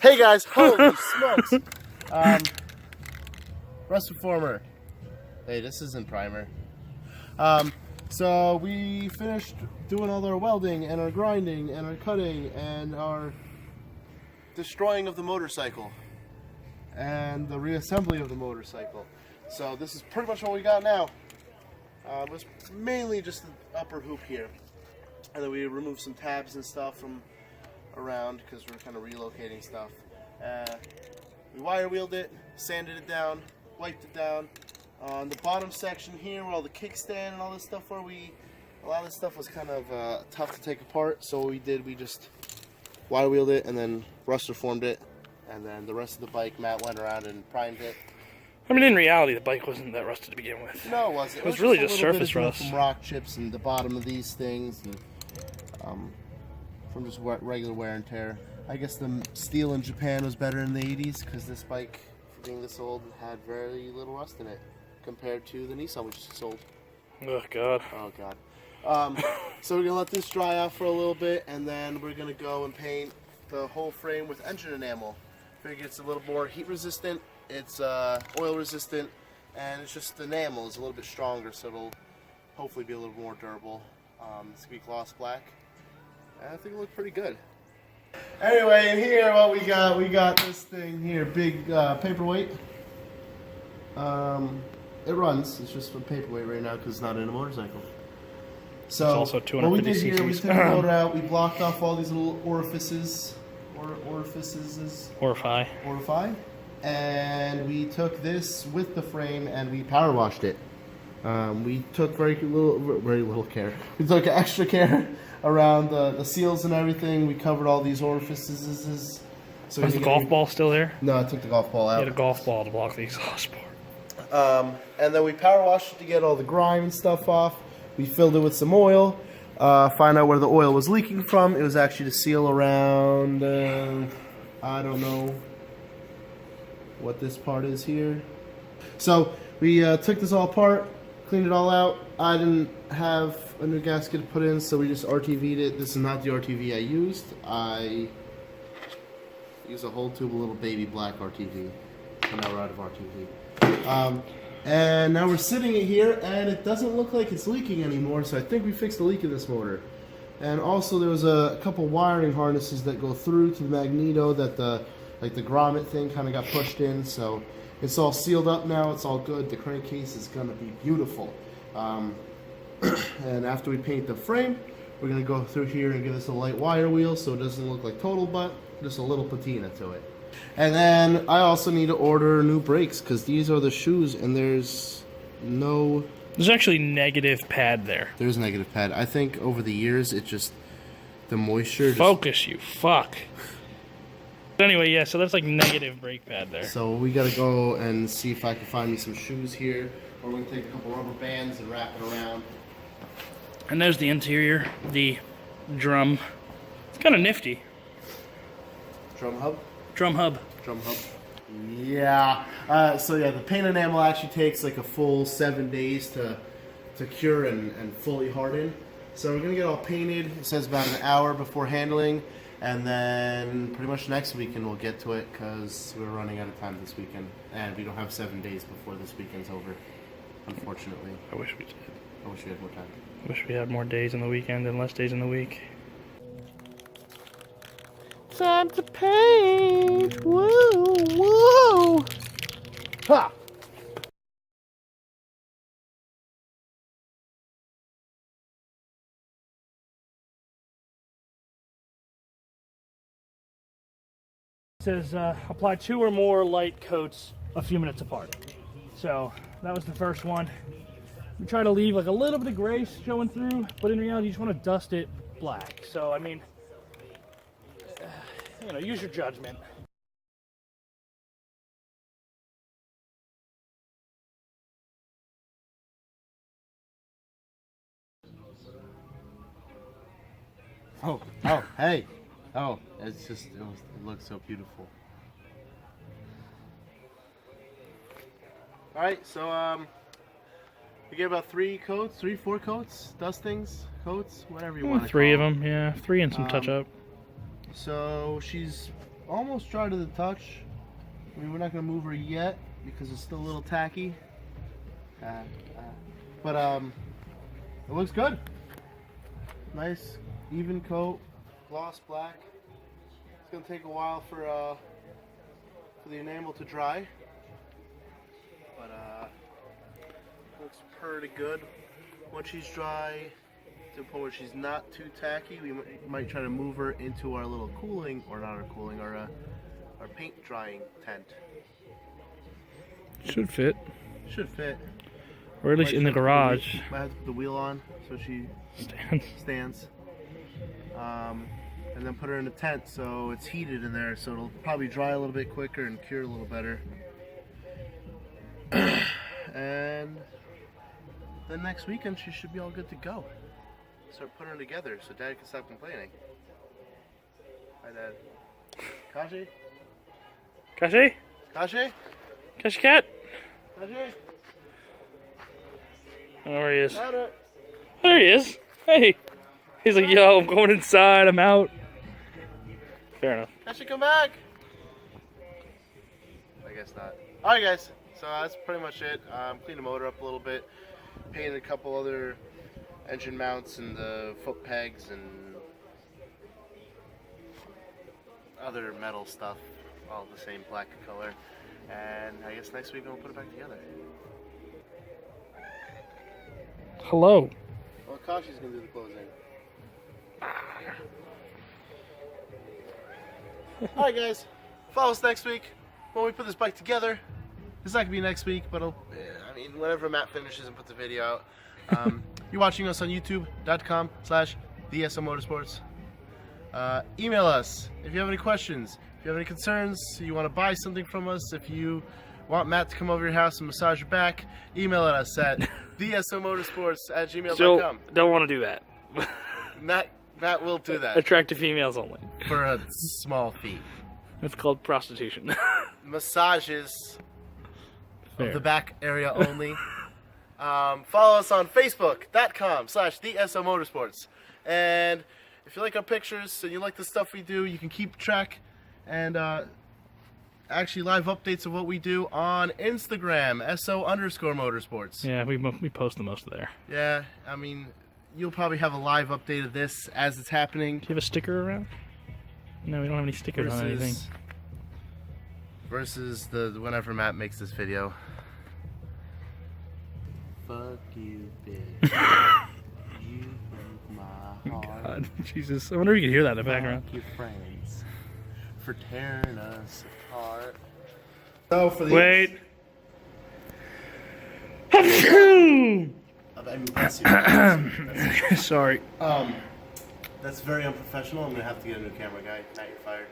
Hey guys, holy smokes! Rust Reformer. Hey, this isn't primer. So we finished doing all our welding and our grinding and our cutting and our destroying of the motorcycle and the reassembly of the motorcycle. So this is pretty much what we got now. It was mainly just the upper hoop here, and then we removed some tabs and stuff from around because we're kind of relocating stuff. We wire wheeled it, sanded it down, wiped it down. On the bottom section here, where all the kickstand and all this stuff were, a lot of this stuff was kind of tough to take apart. So what we did, we just wire wheeled it and then rust reformed it, and then the rest of the bike, Matt went around and primed it. I mean, in reality, the bike wasn't that rusted to begin with. No, it wasn't. It was really just surface rust. From rock chips and the bottom of these things, and from just regular wear and tear. I guess the steel in Japan was better in the 80s because this bike, for being this old, had very little rust in it compared to the Nissan we just sold. Oh, God. Oh, God. So we're going to let this dry out for a little bit, and then we're going to go and paint the whole frame with engine enamel. Figure it's a little more heat resistant, it's oil resistant, and it's just the enamel is a little bit stronger, so it'll hopefully be a little more durable. It's going to be gloss black, and I think it looks pretty good. Anyway, in here, what we got this thing here, big paperweight. It runs, it's just a paperweight right now because it's not in a motorcycle. So it's also 250 what we did here, we cc's. took the motor out, we blocked off all these little orifices, orify, and we took this with the frame and we power washed it. We took very little care. We took extra care around the seals and everything. We covered all these orifices. So Was the golf ball still there? No, I took the golf ball out. You had a golf ball to block the exhaust port. And then we power washed it to get all the grime and stuff off. We filled it with some oil. Find out where the oil was leaking from. It was actually the seal around, I don't know what this part is here. So we took this all apart, cleaned it all out. I didn't have a new gasket to put in, so we just RTV'd it. This is not the RTV I used. I used a whole tube of little baby black RTV. And now we're out of RTV. And now we're sitting in here, and it doesn't look like it's leaking anymore, so I think we fixed the leak in this motor. And also there was a couple wiring harnesses that go through to the magneto that the grommet thing kind of got pushed in, so it's all sealed up now, it's all good. The crankcase is going to be beautiful. And after we paint the frame, we're going to go through here and give this a light wire wheel so it doesn't look like total butt, just a little patina to it. And then I also need to order new brakes because these are the shoes and there's actually negative pad there. There's a negative pad. I think over the years it just, the moisture Focus, you fuck. Anyway, yeah, so that's like negative brake pad there. So we gotta go and see if I can find me some shoes here, or we can take a couple rubber bands and wrap it around. And there's the interior, the drum. It's kind of nifty. Drum hub? Drum hub. Drum hub. Yeah. So yeah, the paint enamel actually takes like a full 7 days to cure and fully harden. So we're gonna get all painted. It says about an hour before handling, and then pretty much next weekend we'll get to it because we're running out of time this weekend, and we don't have 7 days before this weekend's over, unfortunately. I wish we did. I wish we had more time. I wish we had more days in the weekend and less days in the week. Time to paint! Woo! Woo! Ha! It says apply 2 or more light coats a few minutes apart. So that was the first one. We try to leave like a little bit of gray showing through, but in reality you just want to dust it black. So I mean, you know, use your judgment. Oh, hey. Oh, it's just, it looks so beautiful. Alright, so, we get about 4 coats, dustings, coats, whatever you want to call 3 of them, yeah. 3 and some touch-up. So she's almost dry to the touch. I mean, we're not gonna move her yet because it's still a little tacky. But it looks good. Nice, even coat, gloss black. It's gonna take a while for the enamel to dry, but looks pretty good. Once she's dry, to the point where she's not too tacky, we might try to move her into our little cooling, or not our cooling, our paint drying tent. Should fit. Should fit. Or at least in the garage. Might have to put the wheel on so she stands. And then put her in a tent so it's heated in there, so it'll probably dry a little bit quicker and cure a little better. And then next weekend she should be all good to go. Start putting her together so Dad can stop complaining. Hi, Dad. Kashi? Kashi? Kashi? Kashi cat? Kashi? Oh, there he is. Louder. There he is. Hey. He's like, yo, I'm going inside. I'm out. Fair enough. Kashi, come back! I guess not. Alright, guys. So that's pretty much it. Cleaned the motor up a little bit. Painted a couple other engine mounts and the foot pegs and other metal stuff, all the same black color. And I guess next week we'll put it back together. Hello. Well, Kashi's gonna do the closing. Alright, guys. Follow us next week when we put this bike together. It's not gonna be next week, but I mean, whenever Matt finishes and puts the video out. You're watching us on youtube.com/theSOmotorsports. Email us if you have any questions, if you have any concerns, you want to buy something from us, if you want Matt to come over your house and massage your back, email at us at theSOmotorsports@gmail.com. So, don't want to do that. Matt will do that. Attractive females only. For a small fee. It's called prostitution. Massages Fair. of the back area only. Follow us on Facebook.com/theSOmotorsports. And if you like our pictures and you like the stuff we do, you can keep track and actually live updates of what we do on Instagram, SO_motorsports. Yeah, we post the most there. Yeah, I mean, you'll probably have a live update of this as it's happening. Do you have a sticker around? No, we don't have any stickers on anything. Versus the whenever Matt makes this video. Fuck you, bitch. You broke my heart. God, Jesus. I wonder if you can hear that in the background. Fuck your friends for tearing us apart. So for the Wait. Sorry. That's very unprofessional. I'm gonna have to get a new camera guy. Matt, you're fired.